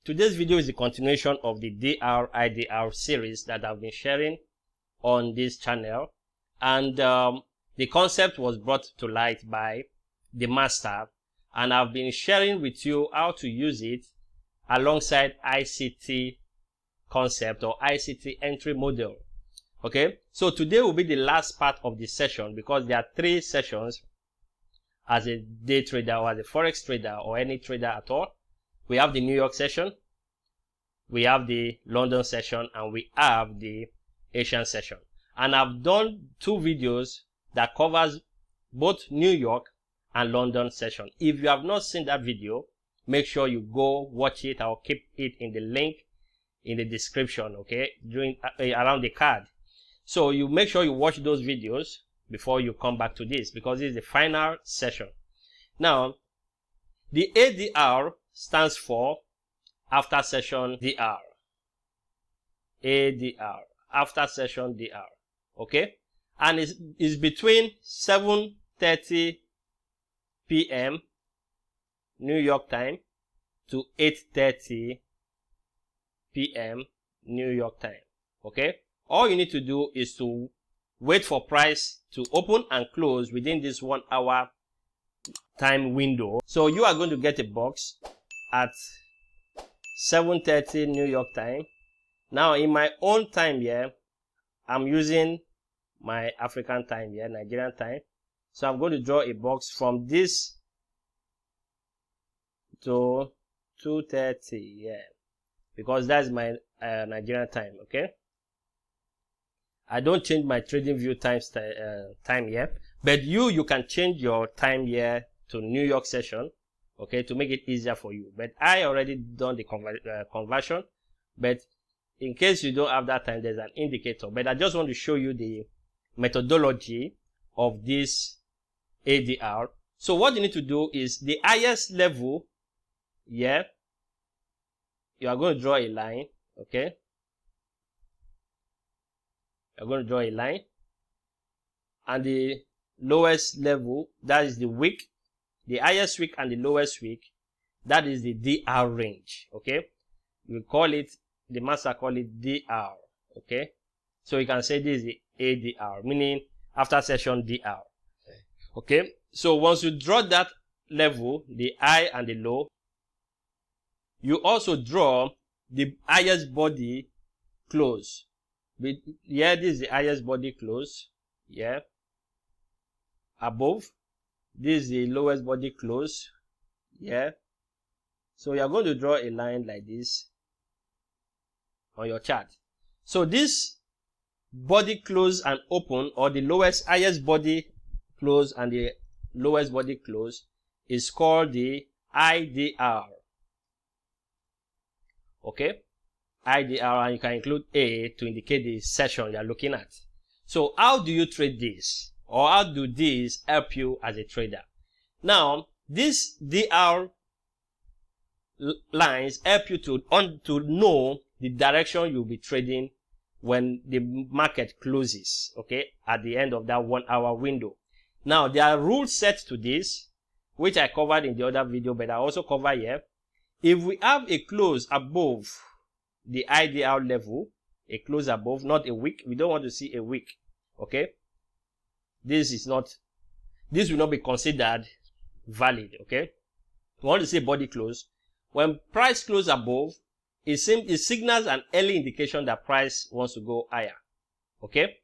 Today's video is the continuation of the DR IDR series that I've been sharing on this channel, and the concept was brought to light by the master, and I've been sharing with you how to use it alongside ICT concept or ICT entry model. Okay, so today will be the last part of the session because there are 3 sessions as a day trader or as a forex trader or any trader at all. We have the New York session, we have the London session, and we have the Asian session. And I've done 2 videos that covers both New York and London session. If you have not seen that video, make sure you go watch it. I'll keep it in the link in the description, okay, around the card. So you make sure you watch those videos before you come back to this, because this is the final session. Now, the ADR stands for after session DR. ADR, after session DR, okay? And it's between 7:30 p.m. New York time to 8:30 p.m. New York time, okay? All you need to do is to wait for price to open and close within this 1 hour time window. So you are going to get a box at 7:30 New York time. Now in my own time here, I'm using my African time here, Nigerian time. So I'm going to draw a box from this to 2:30, yeah, because that's my Nigerian time, okay? I don't change my trading view time here, but you can change your time here to New York session, okay, to make it easier for you. But I already done the conversion, but in case you don't have that time, there's an indicator. But I just want to show you the methodology of this ADR. So what you need to do is the highest level here, you are going to draw a line, okay? You're going to draw a line, and the lowest level, that is the wick, the highest wick and the lowest wick, that is the DR range, okay? We call it, the master call it DR, okay? So you can say this is the ADR, meaning after session DR, okay? So once you draw that level, the high and the low, you also draw the highest body close. Yeah, this is the highest body close, yeah, above. This is the lowest body close, yeah. So you're going to draw a line like this on your chart. So this body close and open, or the highest body close and the lowest body close, is called the IDR, okay? IDR, and you can include A to indicate the session you are looking at. So how do you trade this, or how do these help you as a trader? Now, these DR lines help you to know the direction you'll be trading when the market closes, okay, at the end of that 1 hour window. Now, there are rules set to this, which I covered in the other video, but I also cover here. If we have a close above the IDR level, a close above, not a wick, we don't want to see a wick, okay? This will not be considered valid, okay? We want to see body close. When price close above, it signals an early indication that price wants to go higher, okay?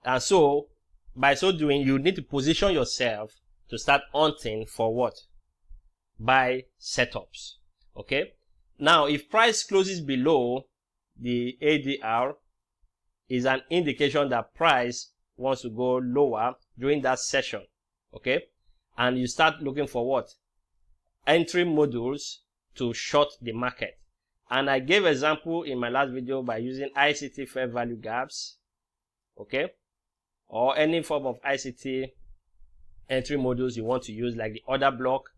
And so by so doing, you need to position yourself to start hunting for what? Buy setups, okay? Now, if price closes below the ADR, is an indication that price wants to go lower during that session, okay? And you start looking for what? Entry modules to short the market. And I gave example in my last video by using ICT fair value gaps, okay? Or any form of ICT entry modules you want to use, like the order block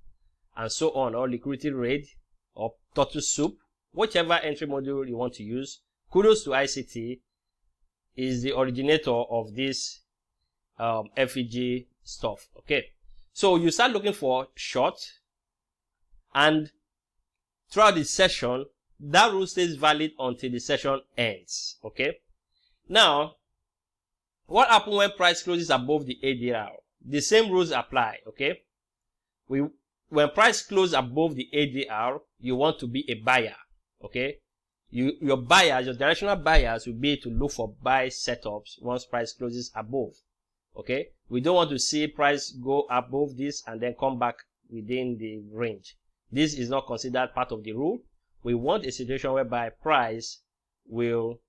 and so on, or liquidity rate, or turtle soup, whichever entry module you want to use. Kudos to ICT, is the originator of this FEG stuff, okay? So you start looking for short, and throughout the session, that rule stays valid until the session ends. Okay. Now, what happens when price closes above the ADR? The same rules apply. Okay. When price closes above the ADR, you want to be a buyer. Okay. Your buyers, your directional buyers will be to look for buy setups once price closes above. Okay. We don't want to see price go above this and then come back within the range. This is not considered part of the rule. We want a situation whereby price will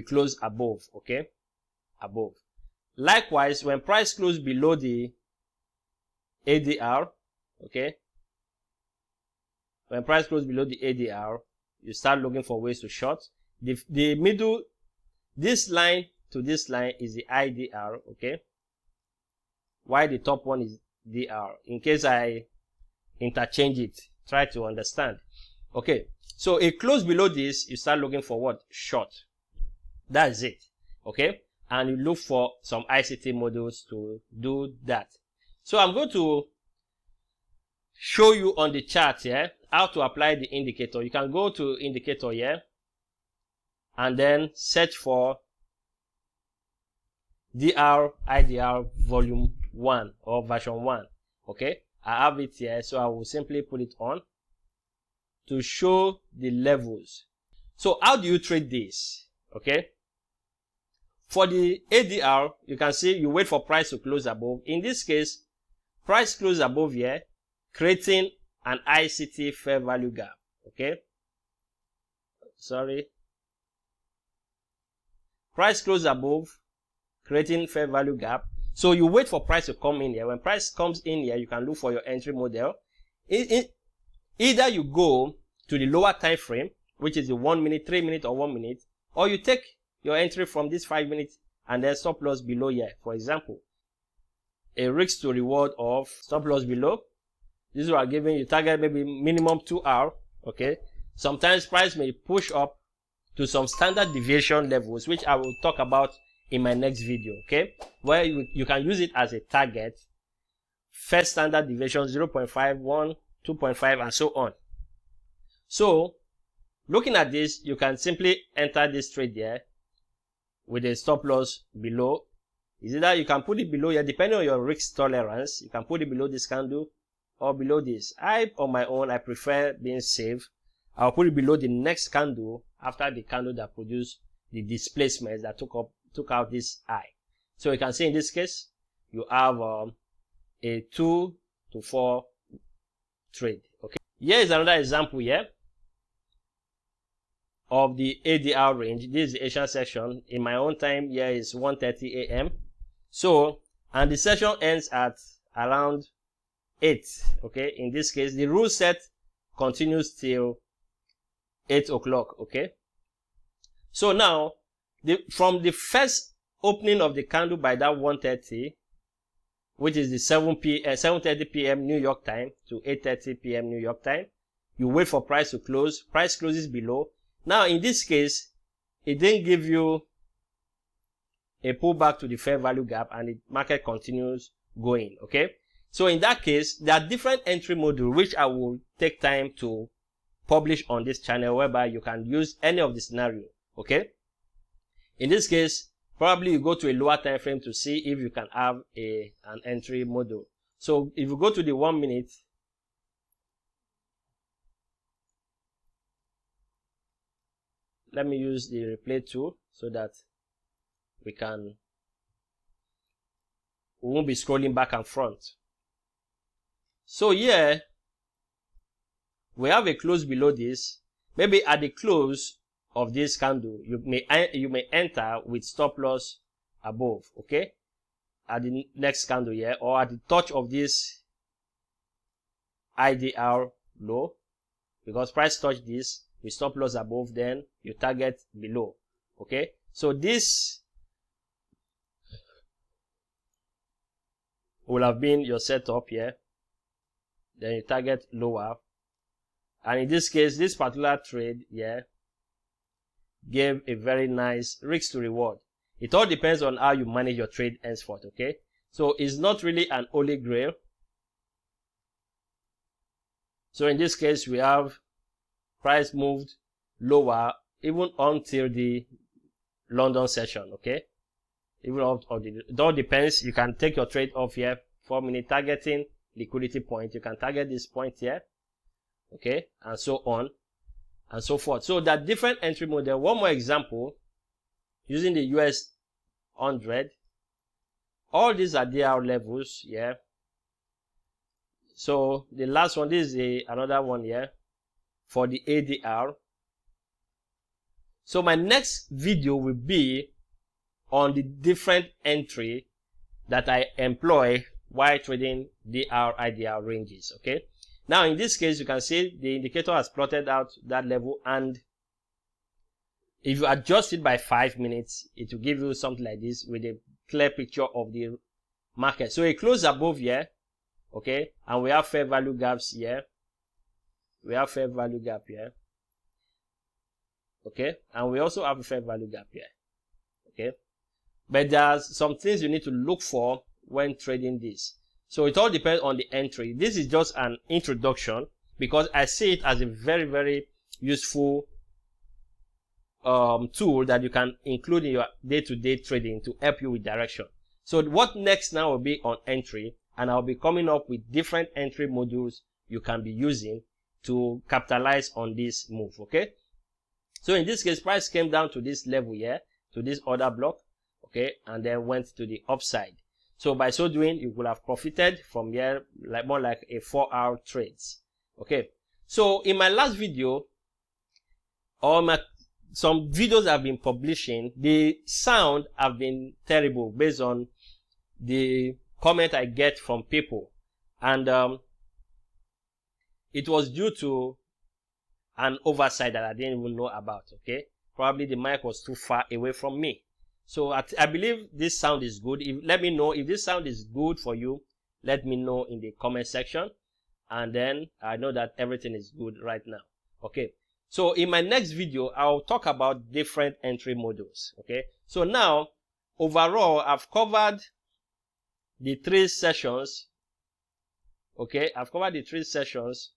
close above. Okay. Above. Likewise, when price closes below the ADR, okay, when price closes below the ADR, you start looking for ways to short. The middle, this line to this line is the IDR, okay, while the top one is DR. In case I interchange it, try to understand. Okay, so a close below this, you start looking for what? Short. That's it. Okay, and you look for some ICT models to do that. So I'm going to show you on the chart here how to apply the indicator. You can go to indicator here and then search for DR IDR volume 1 or version 1. Okay, I have it here, so I will simply put it on to show the levels. So how do you trade this? Okay, for the ADR, you can see you wait for price to close above. In this case, price close above here, creating an ICT fair value gap. Okay, sorry, price close above, creating fair value gap. So you wait for price to come in here. When price comes in here, you can look for your entry model. Either you go to the lower time frame, which is the 1 minute, 3 minute, or 1 minute, or you take your entry from this 5 minutes and then stop loss below here. For example, a risk to reward of stop loss below. This is what I'm giving you. Target maybe minimum 2 hours. Okay. Sometimes price may push up to some standard deviation levels, which I will talk about in my next video. Okay, where you can use it as a target. First standard deviation 0.5, 1, 2.5, and so on. So looking at this, you can simply enter this trade there with a stop loss below. Is either you can put it below here, depending on your risk tolerance. You can put it below this candle or below this. On my own, I prefer being safe. I'll put it below the next candle after the candle that produced the displacements that took out this high. So you can see in this case, you have a 2 to 4 trade. Okay, here is another example here of the ADR range. This is the Asian section. In my own time, here is 1:30 a.m. So, and the session ends at around 8. Okay, in this case, the rule set continues till 8 o'clock. Okay, so now from the first opening of the candle by that 1:30, which is the 7:30 p.m. New York time to 8:30 p.m. New York time, you wait for price to close. Price closes below. Now in this case, it didn't give you a pullback to the fair value gap, and the market continues going. Okay, so in that case, there are different entry modules which I will take time to publish on this channel, whereby you can use any of the scenario. Okay, in this case, probably you go to a lower time frame to see if you can have an entry model. So if you go to the 1 minute, let me use the replay tool so that we won't be scrolling back and front. So here we have a close below this. Maybe at the close of this candle, you may enter with stop loss above. Okay, at the next candle here, or at the touch of this IDR low, because price touch this with stop loss above, then you target below. Okay, so this will have been your setup here, then you target lower, and in this case, this particular trade here gave a very nice risk to reward. It all depends on how you manage your trade henceforth. Okay, so it's not really an holy grail. So in this case, we have price moved lower even until the London session, okay? Even up or it all depends. You can take your trade off here. 4-minute targeting, liquidity point. You can target this point here, okay, and so on and so forth. So that different entry model. One more example using the US 100. All these are DR levels, yeah. So the last one, this is another one here for the ADR. So my next video will be on the different entry that I employ while trading DR IDR ranges, okay. Now in this case, you can see the indicator has plotted out that level, and if you adjust it by 5 minutes, it will give you something like this with a clear picture of the market. So it closed above here, okay, and we have fair value gaps here. We have fair value gap here, okay, and we also have a fair value gap here, okay. But there's some things you need to look for when trading this. So it all depends on the entry. This is just an introduction because I see it as a very, very useful tool that you can include in your day-to-day trading to help you with direction. So what next now will be on entry, and I'll be coming up with different entry modules you can be using to capitalize on this move, okay. So in this case, price came down to this level here, to this order block, okay, and then went to the upside. So by so doing, you will have profited from here, like more like a 4-hour trades, okay. So in my last video, or some videos I've been publishing, the sound have been terrible based on the comment I get from people, and it was due to an oversight that I didn't even know about, okay. Probably the mic was too far away from me. So I believe this sound is good. Let me know if this sound is good for you. Let me know in the comment section, and then I know that everything is good right now, okay. So in my next video, I'll talk about different entry models, okay. So now, overall, I've covered the 3 sessions, okay. I've covered the 3 sessions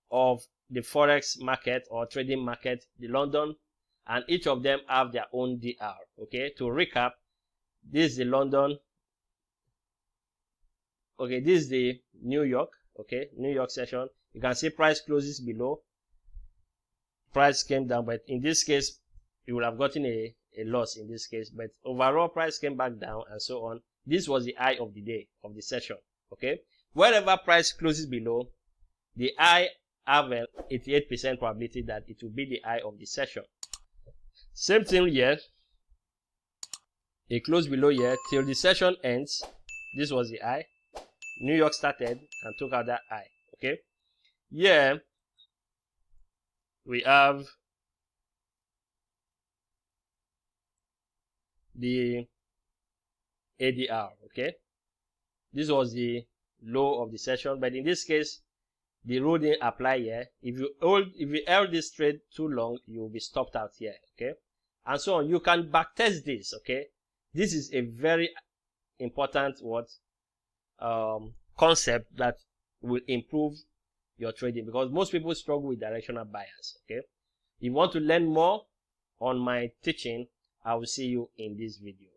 of the Forex market or trading market, the London, and each of them have their own DR, okay. To recap, this is the London, okay, this is the New York, okay, New York session. You can see price closes below, price came down, but in this case, you will have gotten a loss in this case, but overall price came back down and so on. This was the high of the day, of the session, okay. Wherever price closes below, the high have an 88% probability that it will be the high of the session. Same thing here. It closed below here till the session ends. This was the high. New York started and took out that high, okay. Here we have the ADR, okay. This was the low of the session, but in this case, the rule didn't apply here. If you held this trade too long, you will be stopped out here, okay, and so on. You can backtest this, okay. This is a very important concept that will improve your trading, because most people struggle with directional bias, okay. If you want to learn more on my teaching, I will see you in this video.